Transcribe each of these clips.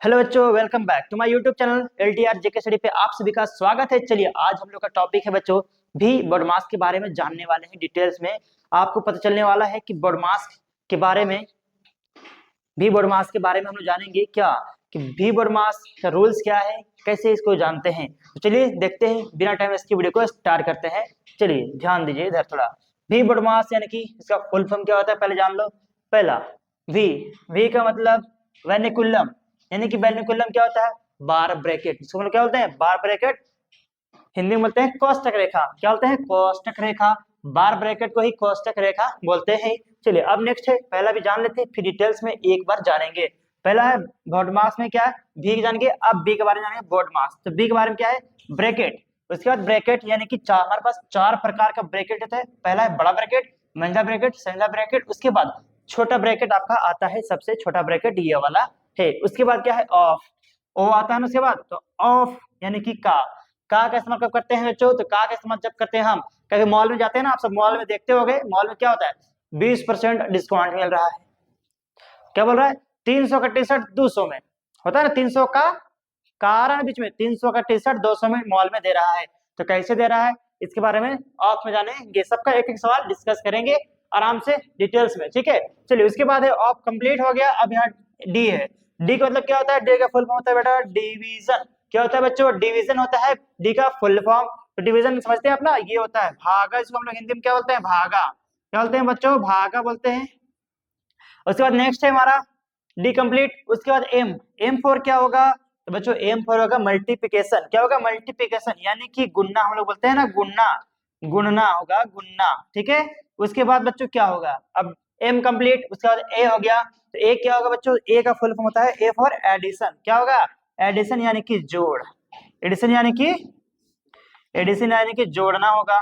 Hello बच्चों, welcome back to my YouTube channel LTR JK study पे आप सभी का स्वागत है। चलिए, आज हम लोग का टॉपिक है बच्चों भी बॉडमास के बारे में जानने वाले हैं। डिटेल्स में आपको पता चलने वाला है कि बॉडमास के बारे में हम लोग जानेंगे क्या कि भी बॉडमास का रूल्स क्या है, कैसे इसको जानते हैं। तो चलिए देखते हैं, बिना टाइम इसकी वीडियो को स्टार्ट करते हैं। चलिए ध्यान दीजिए इधर थोड़ा। भी बॉडमास यानी कि इसका फुल फॉर्म क्या होता है पहले जान लो। पहला वी वी का मतलब वेनिकुलम, यानी कि वेनिकुलम क्या होता है, बार ब्रैकेट। इसको मतलब क्या बोलते हैं, बार ब्रैकेट। हिंदी में बोलते हैं कोष्टक रेखा। क्या बोलते हैं, कोष्टक रेखा। बार ब्रैकेट को ही कोष्टक रेखा बोलते हैं। चलिए अब नेक्स्ट है, पहला भी जान लेते हैं फिर डिटेल्स में एक बार जानेंगे। पहला है बॉडमास में क्या है, भी जानेंगे। अब बी के बारे में जानेंगे, बॉडमास। तो बी के बारे में क्या है, ब्रैकेट। उसके बाद ब्रैकेट यानी कि चार, हमारे पास चार प्रकार का ब्रैकेट होता है। पहला है बड़ा ब्रैकेट, मंझला ब्रैकेट, संझला ब्रैकेट। उसके बाद छोटा ब्रैकेट आपका आता है, सबसे छोटा ब्रैकेट ये वाला है। उसके बाद क्या है, ऑफ, ओ आता है ना उसके बाद। तो ऑफ यानी कि का इस्तेमाल कब करते हैं बच्चों, तो का इस्तेमाल जब करते हैं हम कभी मॉल में जाते हैं ना, आप सब मॉल में देखते होंगे, मॉल में क्या होता है 20% डिस्काउंट मिल रहा है। क्या बोल रहा है, 300 का टी शर्ट 200 में होता है ना, 300 का कारण बीच में 300 का टी शर्ट 200 में मॉल में दे रहा है। तो कैसे दे रहा है, इसके बारे में ऑफ में जानेंगे। सबका एक एक सवाल डिस्कस करेंगे आराम से डिटेल्स में, ठीक है। चलिए उसके बाद है ऑफ कंप्लीट हो गया। अब यहाँ डी है। डी का मतलब क्या होता है, डी का फुल फॉर्म होता है बेटा डिवीजन। क्या होता है बच्चों, डिवीजन होता है डी का फुल फॉर्म। तो डिवीजन समझते हैं अपना, ये होता है भागा। इसको हम लोग हिंदी में क्या बोलते हैं, भागा। क्या बोलते हैं बच्चों, भागा बोलते हैं। उसके बाद नेक्स्ट है हमारा डी कंप्लीट। उसके बाद एम, एम फोर क्या होगा, तो बच्चों एम फोर होगा मल्टीप्लिकेशन। क्या होगा, मल्टीप्लिकेशन यानी कि गुन्ना, हम लोग बोलते हैं ना गुन्ना, गुणना होगा, गुन्ना, ठीक है। उसके बाद बच्चों क्या होगा, अब एम कंप्लीट। उसके बाद ए हो गया। तो ए क्या होगा बच्चों, ए का फुल फॉर्म होता है ए फॉर एडिशन। क्या होगा, एडिशन यानी कि जोड़। एडिशन यानी कि जोड़ना होगा,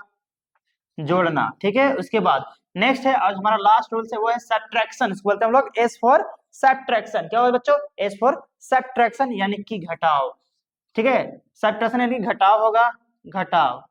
जोड़ना, ठीक है। उसके बाद नेक्स्ट है आज हमारा लास्ट रूल है, वो है सब्ट्रैक्शन। इसको बोलते हैं हम लोग एस फॉर सब्ट्रैक्शन। क्या होगा बच्चों, एस फॉर सब्ट्रैक्शन यानी कि घटाव, ठीक है। सब्ट्रैक्शन यानी कि घटाव होगा, घटाव।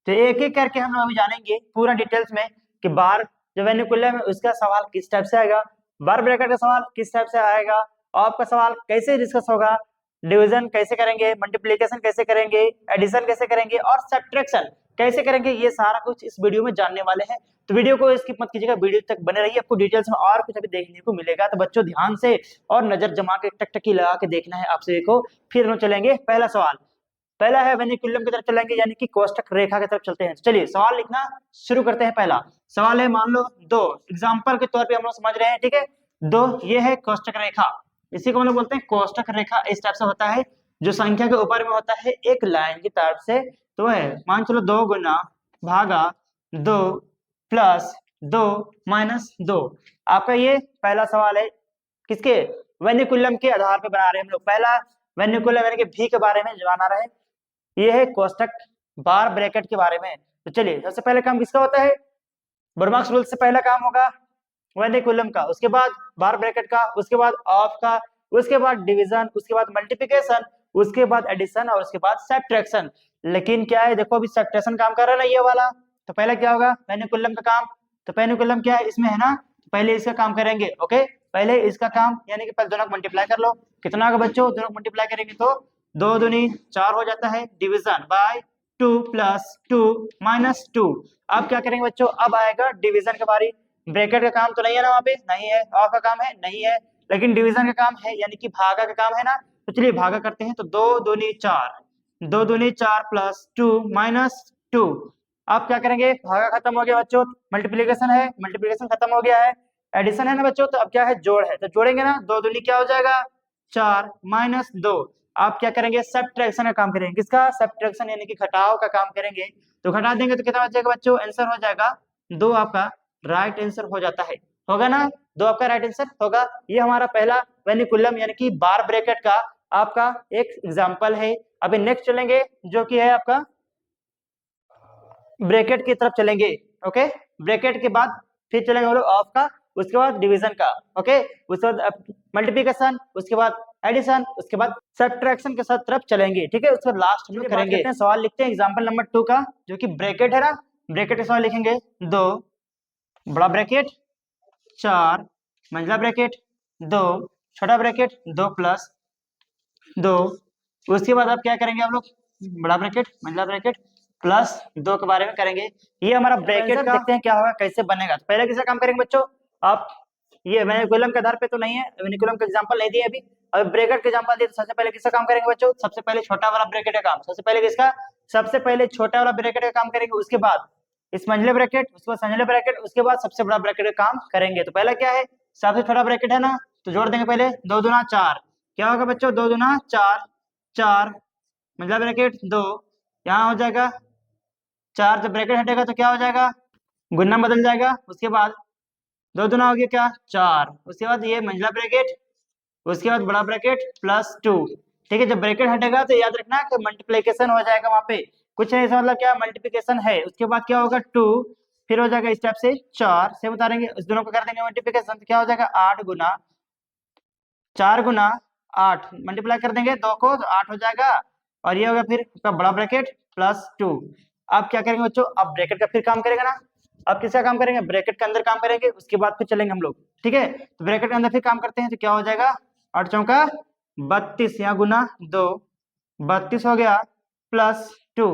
तो एक एक करके हम लोग अभी जानेंगे पूरा डिटेल्स में कि बार जो वेनिकुलम है उसका सवाल किस टाइप से आएगा, बार ब्रैकेट का सवाल किस टाइप से आएगा, आपका सवाल कैसे डिस्कस होगा, डिवीजन कैसे करेंगे, मल्टीप्लिकेशन कैसे करेंगे, एडिशन कैसे करेंगे और सब्ट्रैक्शन कैसे करेंगे, ये सारा कुछ इस वीडियो में जानने वाले हैं। तो वीडियो को स्किप मत कीजिएगा, वीडियो तक बने रहिए, आपको डिटेल्स में और कुछ अभी देखने को मिलेगा। तो बच्चों ध्यान से और नजर जमा के टकटकी लगा के देखना है आप सभी को। फिर हम चलेंगे पहला सवाल। पहला है वेनिकुलम की तरफ चलेंगे, यानी कि कोष्टक रेखा की तरफ चलते हैं। चलिए सवाल लिखना शुरू करते हैं। पहला सवाल है, मान लो दो, एग्जांपल के तौर पे हम लोग समझ रहे हैं, ठीक है। दो, ये है कोष्टक रेखा, इसी को हम लोग बोलते हैं कोष्टक रेखा। इस टाइप से होता है, जो संख्या के ऊपर में होता है एक लाइन की तरफ से। तो है मान चलो 2 गुना भागा 2 प्लस 2 माइनस 2। आपका ये पहला सवाल है, किसके, वेनिकुलम के आधार पर बना रहे हैं हम लोग। पहला वेनिकुलम यानी कि भी के बारे में जाना रहे, ये है कोष्टक बार ब्रैकेट के बारे में। तो चलिए सबसे पहले काम किसका होता है, बर्माक्स रूल से पहला काम होगा वेनिकुलम का, उसके बाद बार ब्रैकेट का, उसके बाद ऑफ का, उसके बाद डिवीजन, उसके बाद मल्टीप्लिकेशन, उसके बाद एडिशन और उसके बाद सब्ट्रैक्शन। लेकिन क्या है, देखो अभी सब्ट्रैक्शन काम कर रहा है ना ये वाला। तो पहले क्या होगा, वेनिकुलम का काम। तो वेनिकुलम क्या है इसमें है ना, पहले इसका काम करेंगे, ओके। पहले इसका काम यानी कि पहले दोनों को मल्टीप्लाई कर लो। कितना होगा बच्चों, दोनों को मल्टीप्लाई करेंगे तो 2 दूनी 4 हो जाता है, डिवीजन बाय 2 प्लस 2 माइनस 2। अब क्या करेंगे बच्चों, अब आएगा डिवीजन की बारी। ब्रैकेट का काम तो नहीं है ना, वहां पे नहीं है, ऑफ का काम है नहीं है, लेकिन डिवीजन का काम है, यानी कि भागा का काम है ना। तो चलिए भागा करते हैं। तो 2 दूनी 4, 2 दूनी 4 प्लस 2 माइनस 2। अब क्या करेंगे, भागा खत्म हो गया बच्चों, मल्टीप्लिकेशन है, मल्टीप्लिकेशन खत्म हो गया है, एडिशन है ना बच्चों। तो अब क्या है, जोड़ है, तो जोड़ेंगे ना, 2 दूनी क्या हो जाएगा 4 माइनस 2। आप क्या करेंगे, सब्ट्रैक्शन का काम करेंगे। किसका, सब्ट्रैक्शन यानी कि घटाव का काम करेंगे। तो घटा देंगे तो कितना बचेगा बच्चों, आंसर हो जाएगा 2। आपका राइट आंसर हो जाता है, होगा ना, 2 आपका राइट आंसर होगा। ये हमारा पहला वेनिकुलम यानी कि बार ब्रैकेट का आपका एक एग्जांपल है। अभी नेक्स्ट चलेंगे जो कि है आपका ब्रैकेट की तरफ चलेंगे, ओके। ब्रैकेट के बाद फिर चलेंगे हम लोग ऑफ का, उसके बाद डिवीजन का, ओके। उसके बाद मल्टीप्लिकेशन, उसके बाद एडिशन, उसके बाद सब्ट्रैक्शन के साथ तरफ चलेंगे, ठीक है। उसके बाद लास्ट हम लोग करेंगे सवाल लिखते हैं एग्जांपल नंबर 2 का, जो कि ब्रैकेट है ना। ब्रैकेट का सवाल लिखेंगे, 2 बड़ा ब्रैकेट 4 मंझला ब्रैकेट 2 छोटा ब्रैकेट 2 प्लस 2, उसके बाद अब क्या करेंगे हम लोग, बड़ा ब्रैकेट मंझला ब्रैकेट प्लस 2 के बारे में करेंगे। ये हमारा ब्रैकेट का देखते हैं क्या होगा, कैसे बनेगा। तो पहले किसका काम करेंगे बच्चों, आप ये वेनिकुलम के आधार पे तो नहीं है, वेनिकुलम का एग्जांपल नहीं दिया अभी, अब ब्रैकेट के एग्जांपल दिए। तो सबसे पहले किसका काम करेंगे बच्चों, सबसे पहले छोटा वाला ब्रैकेट का काम, सबसे पहले किसका, सबसे पहले छोटा वाला ब्रैकेट का काम करेंगे, उसके बाद इस मंझले ब्रैकेट, उसके बाद संझले ब्रैकेट, उसके बाद सबसे बड़ा ब्रैकेट का काम करेंगे। तो पहला क्या है, सबसे छोटा ब्रैकेट है ना, तो जोड़ देंगे पहले 2 दूना 4, क्या होगा बच्चों 2 दूना 4, 4 मंझला ब्रैकेट 2, यहाँ हो जाएगा 4, जब ब्रैकेट हटेगा तो क्या हो जाएगा, गुना बदल जाएगा। उसके बाद 2 दूना हो गया क्या 4, उसके बाद ये मंझला ब्रैकेट, उसके बाद बड़ा ब्रैकेट प्लस 2। ठीक है, जब ब्रैकेट हटेगा तो याद रखना कि मल्टीप्लिकेशन हो जाएगा वहां पे, कुछ नहीं, इसका मतलब क्या मल्टीप्लिकेशन है। उसके बाद क्या होगा 2, फिर हो जाएगा इस टाइप से 4 से उतारेंगे, इस दोनों को कर देंगे मल्टीप्लिकेशन, तो क्या हो जाएगा 8 गुना 4 गुना 8, मल्टीप्लाई कर देंगे 2 को तो 8 हो जाएगा, और ये होगा फिर आपका बड़ा ब्रैकेट प्लस 2। अब क्या करेंगे बच्चों, अब ब्रैकेट का फिर काम करेगा ना, अब किसका काम करेंगे, ब्रैकेट के अंदर काम करेंगे, उसके बाद फिर चलेंगे हम लोग। ठीक है, तो ब्रैकेट के अंदर फिर काम करते हैं, तो क्या हो जाएगा 8 चौका 32, यहाँ गुना 2, 32 हो गया प्लस 2।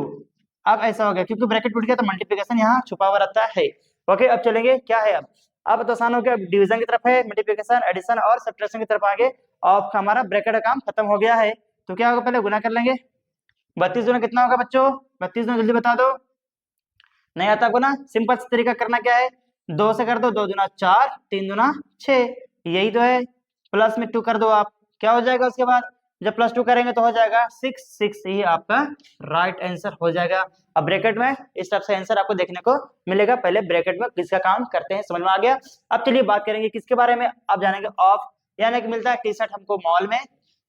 अब ऐसा हो गया क्योंकि ब्रैकेट टूट गया तो मल्टीप्लिकेशन यहाँ छुपा हुआ रहता है। ओके, अब चलेंगे क्या है, अब तो आसान हो गया, डिवीजन की तरफ है, मल्टीप्लिकेशन एडिशन और सब्ट्रैक्शन की तरफ आगे, और हमारा ब्रैकेट का काम खत्म हो गया है। तो क्या होगा, पहले गुना कर लेंगे, 32 गुना कितना होगा बच्चों, 32 गुना जल्दी बता दो, नहीं आता आपको ना, सिंपल तरीका करना क्या है, 2 से कर दो, 2 दूना 4, 3 दूना 6, यही तो है, प्लस में 2 कर दो आप, क्या हो जाएगा उसके बाद, जब प्लस 2 करेंगे तो हो जाएगा 6, 6 ही आपका राइट आंसर हो जाएगा। अब ब्रैकेट में इस टाइप से आंसर आपको देखने को मिलेगा। पहले ब्रैकेट में किसका काम करते हैं समझ में आ गया। अब चलिए बात करेंगे किसके बारे में, आप जानेंगे ऑफ, यानी कि मिलता है टी शर्ट हमको मॉल में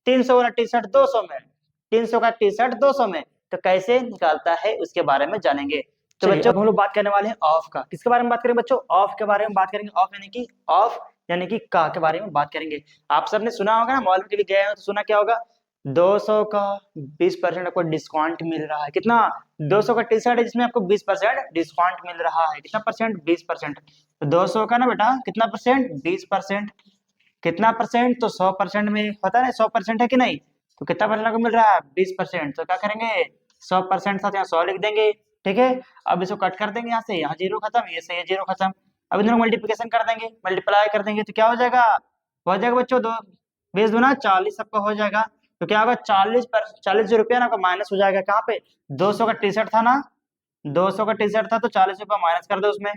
300 वाला टी शर्ट 200 में, 300 का टी शर्ट 200 में, तो कैसे निकालता है उसके बारे में जानेंगे। तो बच्चों हम लोग बात करने वाले हैं ऑफ का, किसके बारे में बात करेंगे बच्चों, ऑफ के बारे में बात करेंगे। ऑफ यानी कि ऑफ यानी कि का के बारे में बात करेंगे। आप सबने सुना होगा ना, मॉल में कभी गए हो तो सुना क्या होगा, 200 का 20% आपको डिस्काउंट मिल रहा है। कितना, 200 का टी शर्ट है जिसमें आपको 20% डिस्काउंट मिल रहा है। कितना परसेंट, 20%। तो 200 का ना बेटा कितना परसेंट, 20%। कितना परसेंट, तो 100% में होता है ना, 100% है कि नहीं, तो कितना परसेंट आपको मिल रहा है 20%। तो क्या करेंगे 100% साथ यहाँ 100 लिख देंगे। ठीक है, अब इसको कट कर देंगे, यहाँ से यहाँ जीरो खत्म, ये से ये जीरो खत्म। अब इन दोनों मल्टीप्लिकेशन कर देंगे, मल्टीप्लाई कर देंगे, तो क्या हो जाएगा, हो जाएगा बच्चों 2 20 दूना 40 सबका हो जाएगा। तो क्या होगा 40 रुपया ना आपका माइनस हो जाएगा, कहाँ पे, 200 का टी शर्ट था ना, 200 का टी शर्ट था तो 40 रुपया माइनस कर दो उसमें,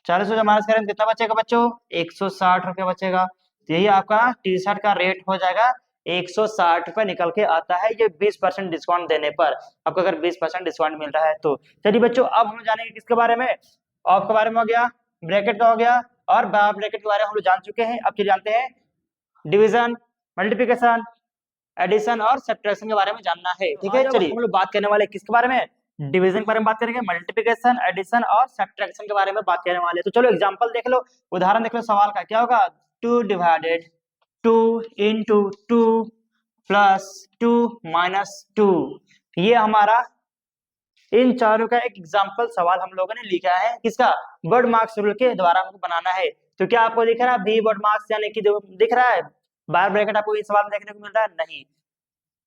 40 रुपया माइनस करेंगे कितना बचेगा बच्चों, 160 रुपया बचेगा। तो यही आपका टी शर्ट का रेट हो जाएगा, 160 रुपये निकल के आता है, ये 20% डिस्काउंट देने पर, आपको अगर 20% डिस्काउंट मिल रहा है तो। चलिए बच्चों अब हम जानेंगे किसके बारे में, ऑफ के बारे में हो गया, ब्रैकेट का हो गया, और ब्रैकेट के बारे में हम लोग जान चुके हैं। अब फिर जानते हैं डिवीजन, मल्टीप्लिकेशन, एडिशन और सब्ट्रैक्शन के बारे में जानना है। ठीक है, चलिए हम लोग बात करने वाले किसके बारे में, डिवीजन के बारे में बात करेंगे, मल्टीप्लिकेशन एडिशन और सब्ट्रैक्शन के बारे में बात करने वाले। तो चलो एग्जांपल देख लो, उदाहरण देख लो सवाल का, क्या होगा 2 डिवाइडेड 2 इंटू 2 प्लस 2 माइनस 2, ये हमारा इन चारों का एक एग्जाम्पल सवाल हम लोगों ने लिखा है, किसका, वर्ड मार्क्स रूल के द्वारा हमको बनाना है। तो क्या आपको दिख रहा है बी वर्ड मार्क्स यानी कि दिख रहा है, बार ब्रैकेट आपको इस सवाल में देखने को मिल रहा है, नहीं,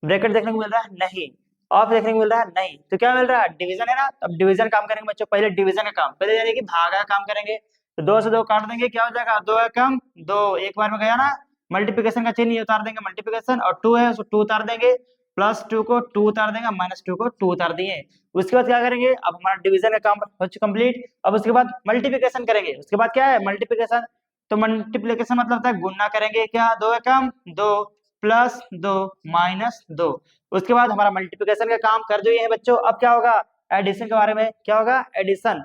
ब्रैकेट देखने को मिल रहा है, नहीं, ऑफ देखने को मिल रहा है, नहीं, तो क्या मिल रहा है, डिवीजन है ना। अब डिवीजन काम करेंगे बच्चों, पहले डिवीजन का काम, पहले यानी कि भागा का काम करेंगे। तो 2 से 2 काट देंगे, क्या हो जाएगा 2 एकम 2, एक बार में गया ना, मल्टीप्लिकेशन का चिन्ह ये उतार देंगे मल्टीप्लिकेशन, और 2 है उसको 2 उतार देंगे, प्लस 2 को 2 उतार देंगे, माइनस 2 को 2 उतार दिए। उसके बाद क्या करेंगे, अब हमारा डिवीजन का काम हो चुका कंप्लीट। अब उसके बाद मल्टीप्लिकेशन करेंगे, उसके बाद क्या है मल्टीप्लिकेशन, तो मल्टीप्लिकेशन मतलब होता है गुना करेंगे, क्या 2 एकम 2 प्लस 2 माइनस 2। उसके बाद हमारा मल्टीप्लिकेशन का काम कर दिए हैं बच्चों। अब क्या होगा, एडिशन के बारे में, क्या होगा एडिशन,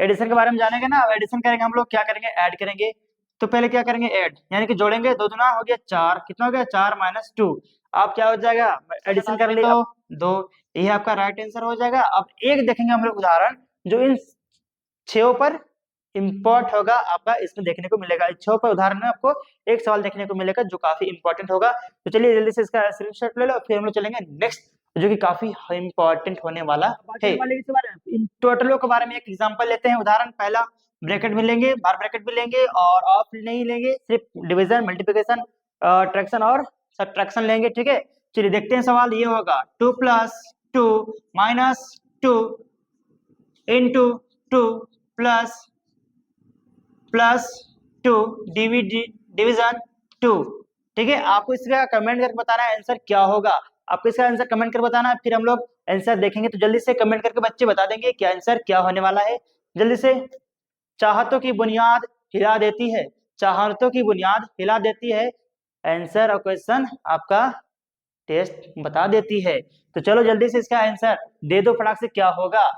एडिशन के बारे में जानेंगे ना। अब एडिशन करेंगे हम लोग, क्या करेंगे ऐड करेंगे। तो पहले क्या करेंगे ऐड, यानी कि जोड़ेंगे, 2 दूना हो गया 4, कितना हो गया 4 माइनस 2, अब क्या हो जाएगा एडिशन कर लिए तो 2, ये आपका राइट आंसर हो जाएगा। अब एक देखेंगे हम लोग उदाहरण जो इन 6 पर इंपॉर्ट होगा, आपका इसमें देखने को मिलेगा। इस 6 पर उदाहरण में आपको एक सवाल देखने को मिलेगा जो काफी इंपॉर्टेंट होगा। तो चलिए जल्दी से इसका स्क्रीनशॉट ले लो, फिर हम लोग चलेंगे नेक्स्ट जो कि काफी इंपॉर्टेंट होने वाला है। इन टोटलों के बारे में एक एग्जांपल लेते हैं, उदाहरण पहला, ब्रैकेट भी लेंगे, बार ब्रैकेट भी लेंगे, और ऑफ नहीं लेंगे, सिर्फ डिवीजन मल्टीप्लिकेशन ट्रैक्शन और सब्ट्रैक्शन लेंगे, ठीक है। चलिए देखते हैं सवाल ये होगा 2 + 2 - 2 इंटू 2 प्लस 2 डिवीजन 2, ठीक है। आपको इसका कमेंट करके बताना है आंसर क्या होगा। आपको इसका आंसर कमेंट कर बताना है, फिर हम लोग आंसर देखेंगे। तो जल्दी से कमेंट करके बच्चे बता देंगे कि आंसर क्या होने वाला है, जल्दी से। चाहतों की बुनियाद हिला देती है, चाहतों की बुनियाद हिला देती है, आंसर और क्वेश्चन आपका टेस्ट बता देती है। तो चलो जल्दी से इसका आंसर दे दो फटाक से, क्या होगा।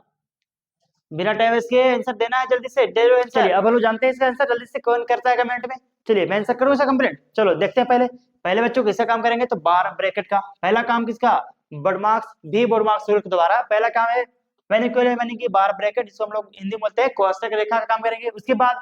बिना टाइम इसके आंसर देना है, जल्दी से दे दो आंसर। चलिए अब हम लोग जानते हैं इसका आंसर, जल्दी से कौन करता है कमेंट में। चलिए मैं आंसर करूँ इसका कंप्लीट। चलो देखते हैं पहले पहले बच्चों किसका काम करेंगे। तो बार ब्रैकेट का पहला काम किसका, बोडमार्क्स भी बोडमार्क्स रूल के द्वारा पहला काम है मैनिकुलर यानी कि बार ब्रैकेट, जिसको हम लोग हिंदी में बोलते हैं कोष्टक रेखा का काम करेंगे। उसके बाद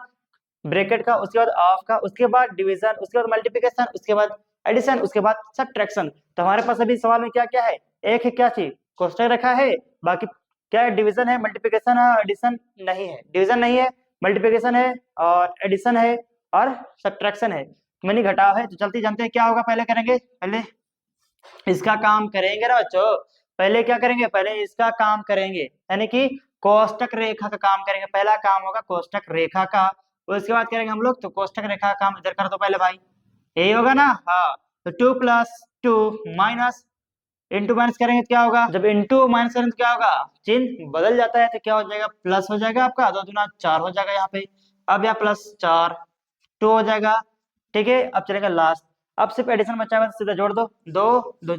ब्रैकेट का, उसके बाद ऑफ का, उसके बाद डिवीजन, उसके बाद मल्टीप्लिकेशन, उसके बाद एडिशन, उसके बाद सब्ट्रैक्शन। तो हमारे पास अभी सवाल में क्या क्या है, एक है क्या चीज, कोष्टक रेखा है, बाकी क्या है, डिवीजन है, मल्टीप्लिकेशन है, एडिशन नहीं है, डिवीजन नहीं है, मल्टीप्लिकेशन है और एडिशन है और सब्ट्रैक्शन है, यानी घटाव है। तो चलते जानते हैं क्या होगा, पहले करेंगे, पहले इसका काम करेंगे ना बच्चों। पहले क्या करेंगे, पहले इसका काम करेंगे, यानी कि कोष्टक रेखा का काम करेंगे। पहला काम होगा कोष्टक रेखा का, उसके बाद करेंगे हम लोग तो कोष्टक रेखा का काम इधर कर दो पहले भाई, यही होगा ना। हाँ, तो 2 + 2 माइनस इंटू माइनस करेंगे तो क्या होगा, जब इंटू माइनस करेंगे तो क्या होगा, चिन्ह बदल जाता है तो क्या हो जाएगा, प्लस हो जाएगा आपका, 2 दूना 4 हो जाएगा यहाँ पे। अब यहाँ +4 2 हो जाएगा, ठीक है। अब चलेगा लास्ट, अब सिर्फ एडिशन बचा हुआ है, सीधा जोड़ दो, 2 2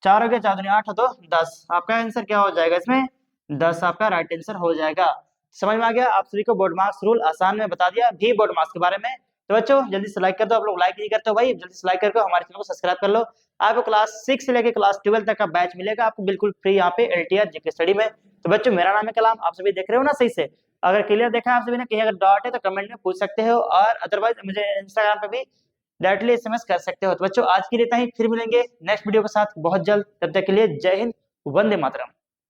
4 हो गया, 4 दूनी 8 2 10। आपका आंसर क्या हो जाएगा इसमें, 10 आपका राइट आंसर हो जाएगा। समझ में आ गया आप सभी को, बोर्ड मार्क्स रूल आसान में बता दिया भी बोर्ड मार्क्स के बारे में। तो बच्चों जल्दी से लाइक कर दो, आप लोग लाइक नहीं करते हो भाई, जल्दी से लाइक करके हमारे चैनल को सब्सक्राइब कर लो। आपको क्लास 6 से लेकर क्लास 12 तक का बैच मिलेगा आपको बिल्कुल फ्री यहाँ पे LTR जीके स्टडी में। तो बच्चों मेरा नाम है कलाम, आप सभी देख रहे हो ना सही से। अगर क्लियर देखा है आप सभी ने, कहीं अगर डाउट है तो कमेंट में पूछ सकते हो, और अदरवाइज मुझे इंस्टाग्राम पे भी डायरेक्टली SMS कर सकते हो। तो बच्चों आज के लिए इतना ही, फिर मिलेंगे नेक्स्ट वीडियो के साथ बहुत जल्द। तब तक के लिए जय हिंद, वंदे मातरम।